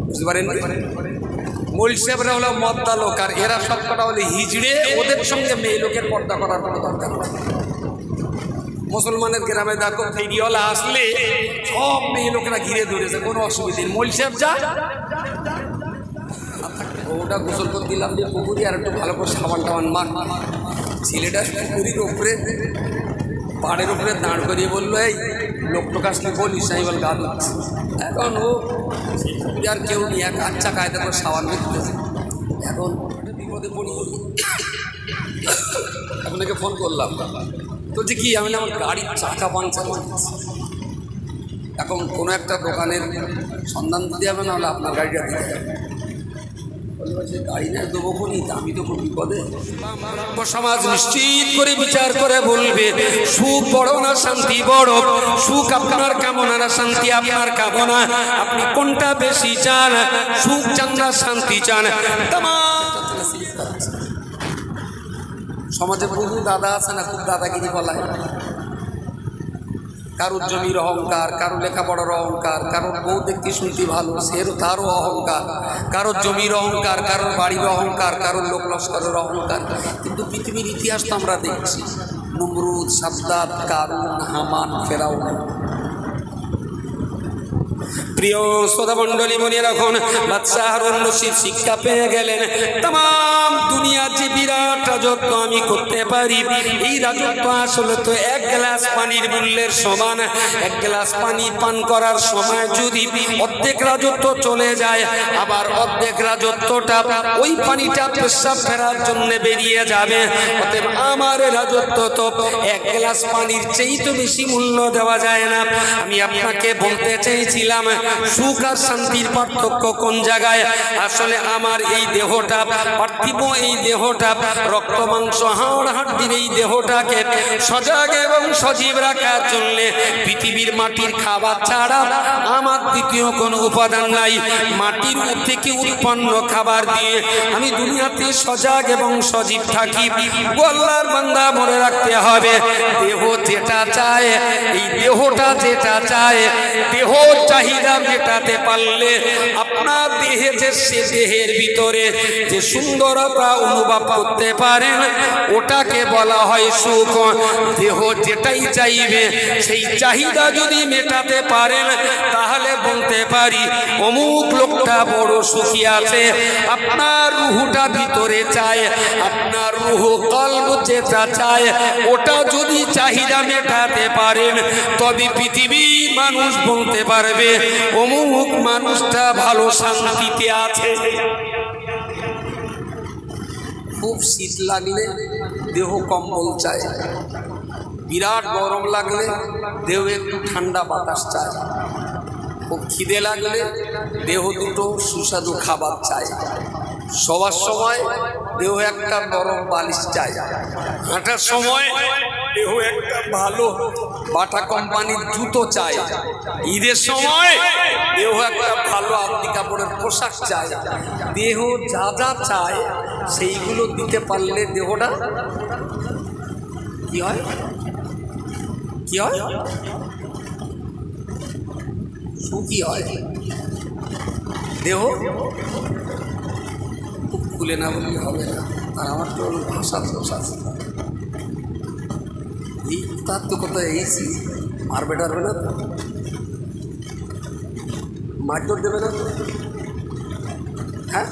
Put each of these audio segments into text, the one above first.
বুঝতে পারেন? মৌলভী সাহেবরা হলো মদ্দা লোক, আর এরা সবকটা হলে হিজড়ে। ওদের সঙ্গে মেয়ে লোকের পর্দা করার কোনো দরকার নেই। মুসলমানের গ্রামে দেখো ফেরিওয়ালা আসলে সব মেয়ে লোকেরা ঘিরে ধরেছে, কোনো অসুবিধা নেই। মৌলভী সাহেব যা ওটা গোসল করে দিলাম যে পুকুরি, আর একটু ভালো করে সাবান টাবান মার। ছেলেটা পুকুরির উপরে পাড়ের উপরে দাঁড় করিয়ে বললো, এই লোক টোক আসলে বলিস আমি বল গা ধুচ্ছি। এখন ও আর কেউ নেই, এক আচ্ছা কায়দা করে সাবান দিতেছে। এখন বিপদে পড়ি, আপনাকে ফোন করলাম, বলছি কি? আমি আমার গাড়ির চাকা পাংচার হয়েছে। এখন কোনো একটা দোকানের সন্ধান দিতে হবে, না হলে আপনার গাড়িটা দিতে হবে। গাড়ি না দেবো কোনি, আমি তো খুব বিপদে। সমাজ নিশ্চিত করে বিচার করে বলবে, সুখ বড় না শান্তি বড়? সুখ আপনার কেমন না শান্তি আপনার কেমন? আপনি কোনটা বেশি চান? সুখ চান না শান্তি চান? সমাজে বহু দাদা আছে না, খুব দাদাগিরি বলায়। কারোর জমির অহংকার, কারোর লেখাপড়ার অহংকার, কারোর বউ দেখতে শুনতে ভালো তারও অহংকার, কারোর জমির অহংকার, কারোর বাড়ির অহংকার, কারোর লোক লস্করের অহংকার। কিন্তু পৃথিবীর ইতিহাস তো আমরা দেখছি, নমরুদ, সাদ্দাত, কারুন, হামান, ফেরাউন। প্রিয় শ্রোতা মণ্ডলী, মনে রাখুন, বাদশাহ হারুন রশিদ শিক্ষা পেয়ে গেলেন, তাম দুনিয়ার যে বিরাট রাজত্ব আমি করতে পারি, এই রাজত্ব আসলে তো এক গ্লাস পানির মূল্যের সমান। এক গ্লাস পানি পান করার সময় যদি অর্ধেক রাজত্ব চলে যায়, আবার অর্ধেক রাজত্বটা ওই পানিটা পেশাব ফেরার জন্য বেরিয়ে যাবে। অতএব আমার রাজত্ব তো এক গ্লাস পানির চেয়ে তো বেশি মূল্য দেওয়া যায় না। আমি আপনাকে বলতে চেয়েছিলাম, সুখ আর শান্তির পার্থক্য কোন জায়গায়? আসলে আমার এই দেহটা পার্থিব, এই দেহটা রক্ত মাংস হাড় হাড্ডির এই দেহটাকে সজাগ এবং সজীব রাখার জন্য পৃথিবীর মাটির খাবার ছাড়া আমার দ্বিতীয় কোনো উপাদান নাই। মাটির থেকে উৎপন্ন খাবার দিয়ে আমি দুনিয়াতে সজাগ এবং সজীব থাকি। আল্লাহর বান্দা মনে রাখতে হবে, দেহ যেটা চায়, এই দেহটা যেটা চায়, দেহ চাহিদা মেটাতে পারলে আপনার দেহে যে সে দেহের ভিতরে যে সুন্দরতা অনুভব করতে পারেন, ওটাকে বলা হয় সুখ। দেহ যেটাই চাইবে সেই চাহিদা যদি মেটাতে পারেন, তাহলে বলতে পারি অমুক লোকটা বড় সুখী আছে। আপনার রুহটা ভিতরে চায়, আপনার রুহ কলব যেটা চায়, ওটা যদি চাহিদা মেটাতে পারেন, তবে পৃথিবীর মানুষ বলতে পারবে অমুক মানুষটা ভালো শান্তিতে আছে। খুব শীত লাগলে দেহ কম্বল চায়, বিরাট গরম লাগলে দেহ একটু ঠান্ডা বাতাস চায়, খুব খিদে লাগলে দেহ দুটো সুস্বাদু খাবার চায়, শোবার সময় দেহ একটা নরম বালিশ চায়, হাঁটার সময় দেহ একটা ভালো বাটা কোম্পানির জুতো চায়, ঈদের সময় দেহ একটা ভালো আপনি কাপড়ের পোশাক চায়। দেহ যা যা চায় সেইগুলো দিতে পারলে দেহটা কি হয়? কি হয়? সুখী হয়। দেহ খুব খুলে না বললে হবে না। আর আমার তো ভাষার দোষ আছে, এই তার তো কোথায় এইছি মারবে টারবে না, মারধর দেবে না, হ্যাঁ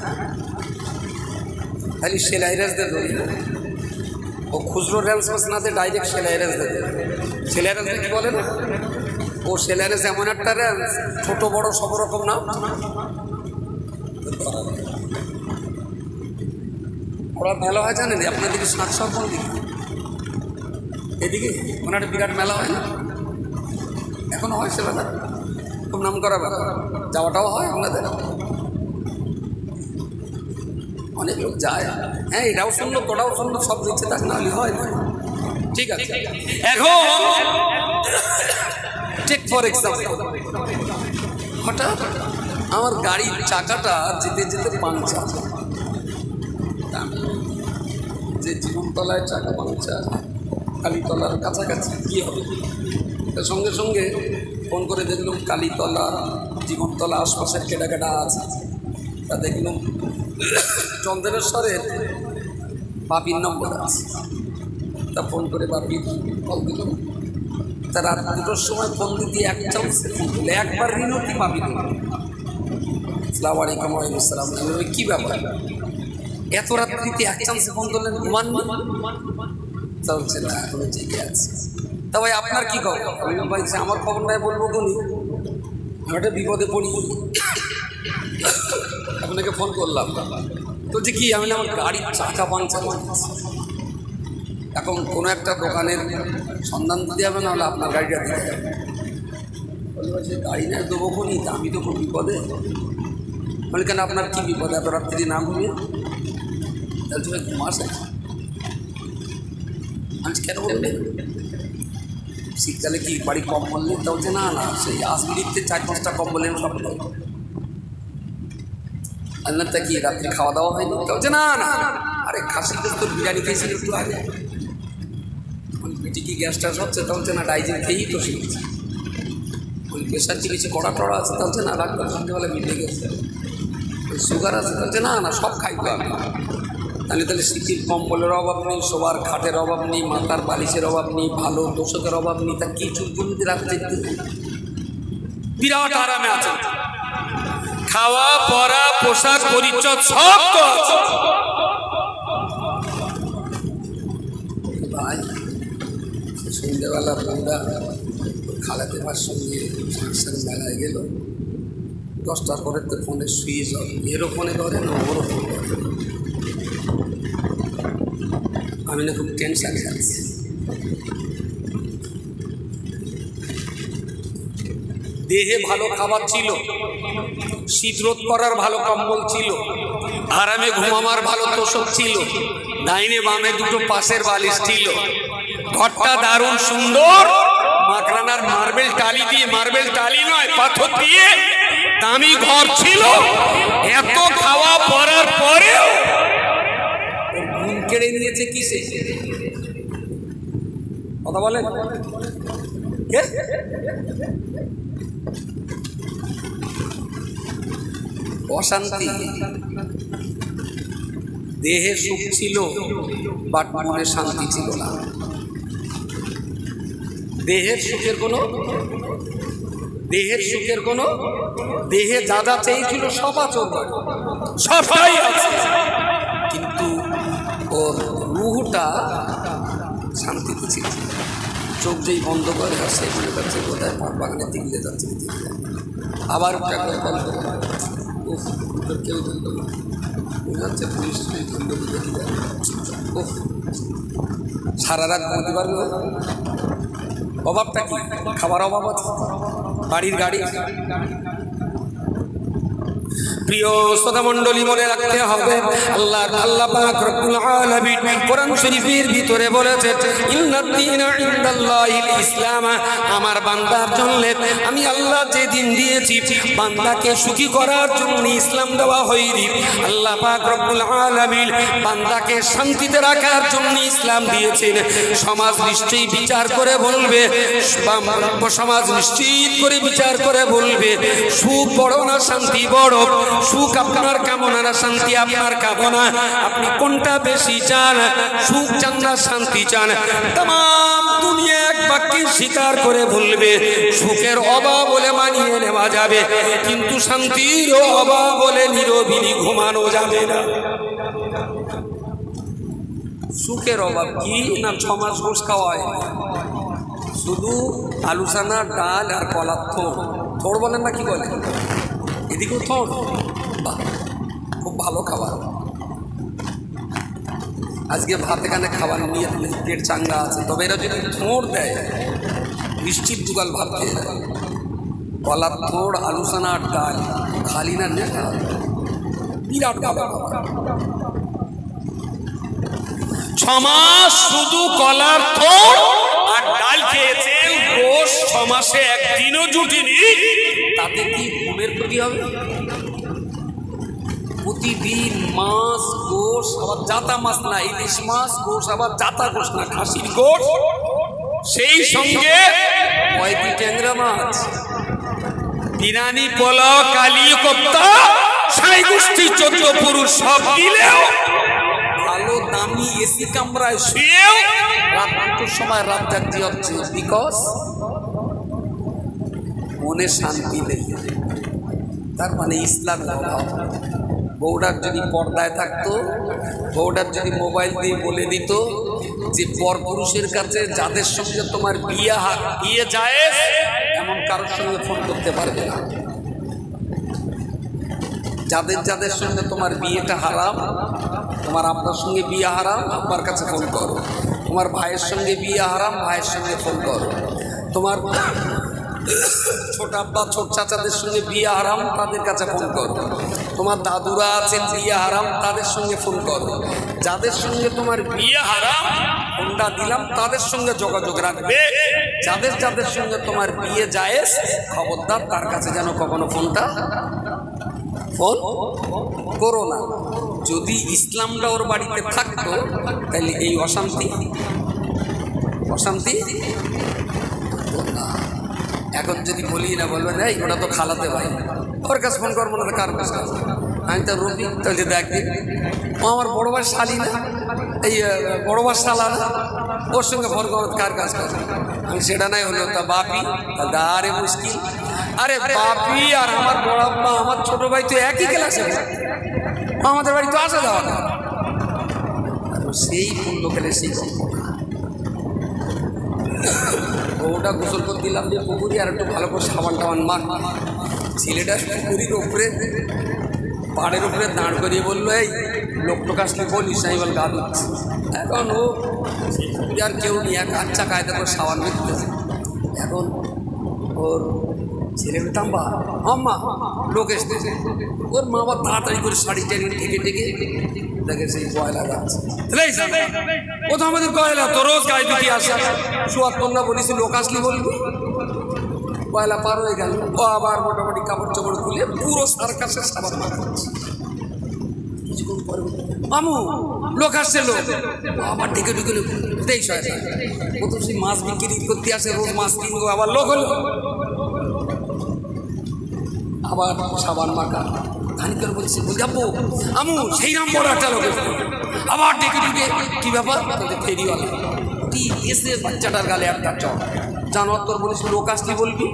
খালি সেলাই রেস দেবে। ও খুচরো রেঞ্জ না দিয়ে ডাইরেক্ট সেলাই রেস দেবে। সেলাই রেঞ্জ কি বলে না, ও সেলাই রেস এমন একটা রেঞ্জ, ছোটো বড়ো সব রকম না। ওরা মেলা হয় জানেন আপনাদেরকে, সাতশো কোন দিকে এদিকে মানে একটা বিরাট মেলা হয় না, এখনো হয় সে বেলা, খুব নাম করা ব্যাপার, যাওয়াটাও হয় আপনাদের, অনেক লোক যায়। হ্যাঁ, এটাও শুনলো তোটাও শুনলো, সব দিচ্ছে তাক না হলে হয় না। ঠিক আছে, এখন টেক ফর এক্সাম্পল, হঠাৎ আমার গাড়ির চাকাটা যেতে যেতে পাংচার, যে জীবনতলায় চাকা পাংচার, কালীতলার কাছাকাছি কি হবে, তার সঙ্গে সঙ্গে ফোন করে দেখলাম কালীতলা, জীবনতলা আশপাশের কেটা আছে, তা দেখলাম চন্দ্রেশ্বরের বাপির নম্বর আছে। তা ফোন করে বাপি কল দিল, তা রাত 2টোর সময় ফোন দিতে এক চান্সে ফোন দিল, একবার রিনতি বাপি দিল। আসসালামু আলাইকুম। ওয়ালাইকুম আসসালাম। কী ব্যাপার এত রাত্রিতে এক চান্সে ফোন করলেন, ঘুমান চলছে না, এখনো জেগে আছে। তা ভাই আপনার কী খবর? আমি ভাই আমার খবর নাই বলবো কোনি, আমি একটা বিপদে পড়ি, আপনাকে ফোন করলাম। বলছি কি? আমি আমার গাড়ির চাকা পাংচার হয়েছে, এখন কোনো একটা দোকানের সন্ধান দিতে হবে, না হলে আপনার গাড়িটা দিতে হবে। বলছি গাড়ি না দেবো কোনি, তা আমি তো খুব বিপদে। বলি কেন আপনার কী বিপদে? এত রাত্রি না ঘুমিয়ে? তাহলে তুমি ঘুমাসে আজ কেন বললেন? শীতকালে কি বাড়ি কম বললেন? তা বলছে না না, সেই আসবিরিতে 4-5টা কম বললেন সব। আল্লাহ তা কি রাত্রে খাওয়া দাওয়া হয়নি? তা বলছে না না, আরে খাসি তো বিরিয়ানি খেয়েছিল একটু আগে। পেটে কি গ্যাস ট্যাস হচ্ছে? তা বলছে না, ডাইজিন খেয়েই তো শিখেছি। ওই প্রেশার কি কিছু কড়া টড়া আছে? তা বলছে না, ডাক্তার সন্ধ্যেবেলা মিটে গেছে। ওই সুগার আছে? তা বলছে না না, সব খাই তো আমি। তাহলে শীতের কম্বলের অভাব নেই, শোবার খাটের অভাব নেই, মাথার বালিশের অভাব নেই, ভালো দোষকের অভাব নেই, তা কি চুলকুলিতে রাখতে বিরাট আরামে আছে। খাওয়া পরা পোশাক পরিচ্ছদ সব তো আছে। ভাই সন্ধ্যেবেলা বন্ধা খালাতে ভার সঙ্গে সংসার মেলায় গেল, 10টার পরে তো ফোনে সুইচ অফ, এরও ফোনে ধরে না, ওরও ফোন ধরে। আমি না খুব টেনশানে আছি। দেহে ভালো খাবার ছিল, শীত রোধ করার ভালো কম্বল ছিল, আরামে ঘুমাবার ভালো তোষক ছিল, ডাইনে বামে 2টো পাশের বালিশ ছিল, ঘরটা দারুণ সুন্দর, মাকড়ানার মার্বেল টালি দিয়ে, মার্বেল টালি নয় পাথর দিয়ে দামি ঘর ছিল। এত খাওয়া পরার পরেও ঘুম কেড়ে নিয়েছে কিসে? কথা বলেন, অশান্তি। দেহে সুখ ছিল, বাট মনে শান্তি ছিল না। দেহের সুখের কোনো দেহে যা যা চেয়েছিল সব আছে, সবটাই আছে, কিন্তু ওর রুহটা শান্তিতে ছিল। চোখ যেই বন্ধ করে আর সেই মনে করছে কোথায় পাট বাগানে তিগলে যাচ্ছে। আবার কেউ ধরল না, মনে হচ্ছে পুলিশ ধরল। সারা রাত ঘুমতে পারবে? অভাবটা কি? খাবার অভাব আছে, বাড়ির গাড়ি। প্রিয় শ্রোতা মণ্ডলী, মনে রাখতে হবে আল্লাহ পাক রব্বুল আলামিন কোরআন শরীফের ভিতরে বলেছে, ইন্নাদ-দীনা ইনদাল্লাহিল ইসলাম। আমার বান্দার জন্য আমি আল্লাহ যে দিন দিয়েছি, বান্দাকে সুখী করার জন্য ইসলাম দেওয়া হয়নি। আল্লাহ পাক রব্বুল আলামিন বান্দাকে শান্তিতে রাখার জন্য ইসলাম দিয়েছেন। সমাজ নিশ্চয়ই বিচার করে বলবে, সমাজ নিশ্চিত করে বিচার করে বলবে, সুখ বড় না শান্তি বড়? সুখ আপনার কামনা না শান্তি আপনার কামনা? আপনি কোনটা বেশি চান? সুখ চান না শান্তি চান? तमाम দুনিয়া এক বাক্যে স্বীকার করে বলবে, সুখের অভাব বলে মানিয়ে নেওয়া যাবে, কিন্তু শান্তির অভাব বলে নিরবিলি ঘুমানো যাবে না। সুখের অভাব কি না? 6 মাস ঘোষ খাওয়ায়, শুধু আলু চানা ডাল আর কলার থোড় বলেন না, কি বলেন? এদিকেও থোড়, খুব ভালো খাবার। আজকে ভাত এখানে খাবার নিয়ে পেট চাঙ্গা আছে, তবে এরা যদি থোড় দেয় নিশ্চিত দুগাল ভাত খেয়ে যায়। কলার থোড়, আলু চানা আর ডাল, খালি না নেশা, বিরাট খাবার। 6 মাস শুধু কলার থোড় আর ডাল খেয়েছেন, গোশ 6 মাসে একদিনও জুটিনি, তাতে কি ঘুমের ক্ষতি হবে? প্রতিদিন মাছ গোশ, আবার জাতা মাছ না, ইলিশ মাছ গোশ, আবার জাতা গোশ না, খাসির গোশ সেই সঙ্গে কয়েকটি ট্যাংরা মাছ, বিরিয়ানি, পোলাও, কালি কোপ্তা, সাই গোষ্ঠী, 14 পুরুষ সব দিলেও ভালো দামি এসি কামরায় শুয়েও রাত 2টার সময় রাত জাগতে হচ্ছে। বিকজ মনে শান্তি নেই। তার মানে ইসলামের অভাব। বউডার যদি পর্দায় থাকতো, বউডার যদি মোবাইল দিয়ে বলে দিত যে পরপুরুষের কাছে যাদের সঙ্গে তোমার বিয়ে যায় এমন কারোর সঙ্গে ফোন করতে পারবে না। যাদের সঙ্গে তোমার বিয়েটা হারাম, তোমার আব্বার সঙ্গে বিয়ে হারাম, আব্বার কাছে ফোন করো। তোমার ভাইয়ের সঙ্গে বিয়ে হারাম, ভাইয়ের সঙ্গে ফোন করো। তোমার ছোট আব্বা ছোট চাচাদের সঙ্গে বিয়ে হারাম, তাদের কাছে ফোন করো। তোমার দাদুরা আছেন বিয়ে হারাম, তাদের সঙ্গে ফোন করো। যাদের সঙ্গে তোমার বিয়ে হারাম ফোনটা দিলাম, তাদের সঙ্গে যোগাযোগ রাখবে। যাদের সঙ্গে তোমার বিয়ে জায়েজ, খবরদার তার কাছে যেন কখনো ফোন করো না। যদি ইসলামটা ওর বাড়িতে থাকতো তাহলে এই অশান্তি এখন যদি বলি না, বলবেন এই ওটা তো খালাতে ভাই, ওর কাছে ফোন করবো না, কার কাছে? আমি তো রবি, তাহলে দেখদিন ও আমার বড় ভাই শালি না, এই বড় ভাই শালা না, ওর সঙ্গে ফোন করবো কার কাজ করে? আমি সেটা নাই হলো তা বাপি, আরে মুশকিল। আরে বাপি আর আমার বড় আব্বা, আমার ছোট ভাই তো একই ক্লাসে, আমাদের বাড়ি তো আসা যাওয়া না। সেই পূর্ণ খেলে সেই ওটা গোসল করে দিলাম যে পুকুরি, আর একটু ভালো করে সাবান টাবান মাখ। ছেলেটা পুকুরির ওপরে পাড়ের উপরে দাঁড় করিয়ে বললো, এই লোকটোক আসলে বলিস না, বল গা ধুচ্ছে। এখন ও পুকুরি আর কেউ নিয়ে এক আচ্ছা কায়দা করে সাবান মেখতেছে। এখন ওর ছেলে তাম্বা আম্মা লোক এসতেছে, ওর মা বাবা তাড়াতাড়ি করে শাড়ি টেনে ঢেকে দেখে সেই কয়লা গাছ। ও তো আমাদের কয়লা, তো রোজ গায়ে দিকে আসে। সুয়াদ তোমরা বলিস লোক আসলি বলবি, কয়লা পার হয়ে গেল। ও আবার মোটামুটি কাপড় চোপড় খুলে পুরো সার্কাসের সাবান মাখাচ্ছে। কিছুক্ষণ পরে মামু লোক আসছে, লোক আবার ঢেকে ঢুকে তেইশ হয়। ও তো সেই মাছ বিক্রি করতে আসে, রোজ মাছ কিনবো, আবার লোক হলো, আবার সাবান মাখা। খানিকার বলছে যাবো আমু, সেই নাম বড় একটা লোক আবার ডেকে ডেকে কি ব্যাপার? ফেরিওয়ালা কি এসে বাচ্চাটার গালে একটা চক জানোয়ার, তোর বলিস লোক আসলি বলবি?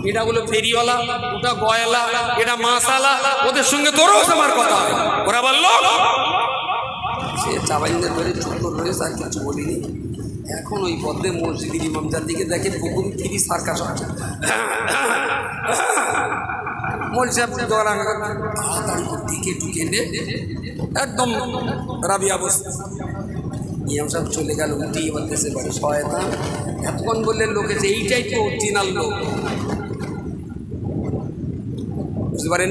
এটা বলো ফেরিওয়ালা, ওটা গয়লা, এটা মাসালা, ওদের সঙ্গে তোরও আমার কথা। ওরা বললো সে চাবাইদের ধরে চুপ ধরে আর কিছু বলিনি। এখন ওই পদ্মে মসজিদের ইমামজার দিকে দেখে পুকুরি ফিরি সার্কাস হচ্ছে। মোল সাহেব তাড়াতাড়ি দিকে ঢুকে একদম রাবিয়া বসে। ইমাম সাহেব চলে গেল, উঠিয়ে বলতেছে বাড়ি সহায়তা। এতক্ষণ বললেন লোকে যে এইটাই তো অরিজিনাল লোক, বুঝতে পারেন?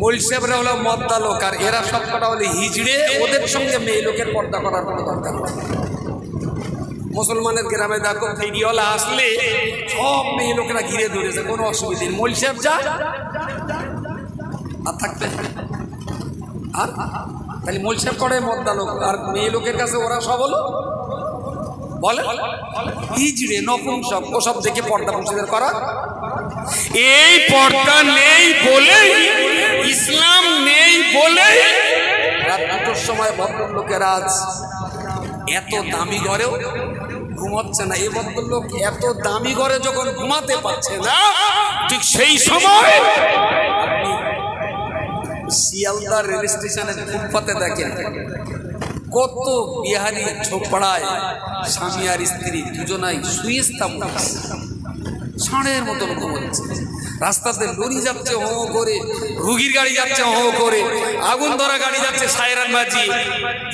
মোল সাহেবরা হলো মদ্দা লোক, আর এরা সব কটা হলে হিজড়ে। ওদের সঙ্গে মেয়ে লোকের পর্দা করার কোনো দরকার নেই। মুসলমানের গ্রামে দেখো ফেরিওয়ালা আসলে সব মেয়ে লোকেরা ঘিরে ধরেছে, কোনো অসুবিধা নেই। মোল সাহেব যা আর থাকবে, আর তাহলে মোল সাহেব করে মদ্দা লোক, আর মেয়ে লোকের কাছে ওরা সব হলো বলে হিজড়ে নপুংসক। ওসব দেখে পর্দা পুরুষদের করা। এই পর্দা নেই বলে, ইসলাম নেই বলে রাত 2টার সময় ভদ্রলোকেরা আজ এত দামি ঘরেও ঘুমাচ্ছে না। এই ভদ্রলোক এত দামি ঘরে যখন ঘুমাতে পারছে না, ঠিক সেই সময় শিয়ালদা রেল স্টেশনের ফুটপাতে দেখেন কত বিহারি ছোপড়ায় স্বামী আর স্ত্রী দুজনাই সুইস্তা ষাঁড়ের মতন ঘুমাচ্ছে। রাস্তাতে লরি যাচ্ছে হো করে, রুগীর গাড়ি যাচ্ছে হো করে, আগুন ধরা গাড়ি যাচ্ছে সায়রান বাজি।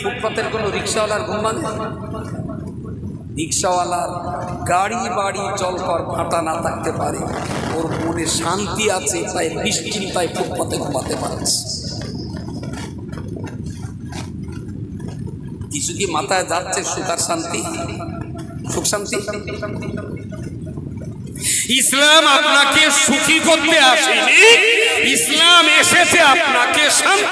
ফুটপাতের কোনো রিক্সাওয়ালার ঘুম ভাঙে? রিক্সাওয়ালার গাড়ি বাড়ি জলকর ভাটা না থাকতে পারে, ওর মনে শান্তি আছে, তাই নিশ্চিন্তায় ফুটপাতে ঘুমাতে পারছে। কিছু কি মাথায় যাচ্ছে সুখ আর শান্তি? সুখ শান্তি? ইসলাম আপনাকে সুখী করতে আসেনি, ইসলাম এসেছে আপনাকে শান্তি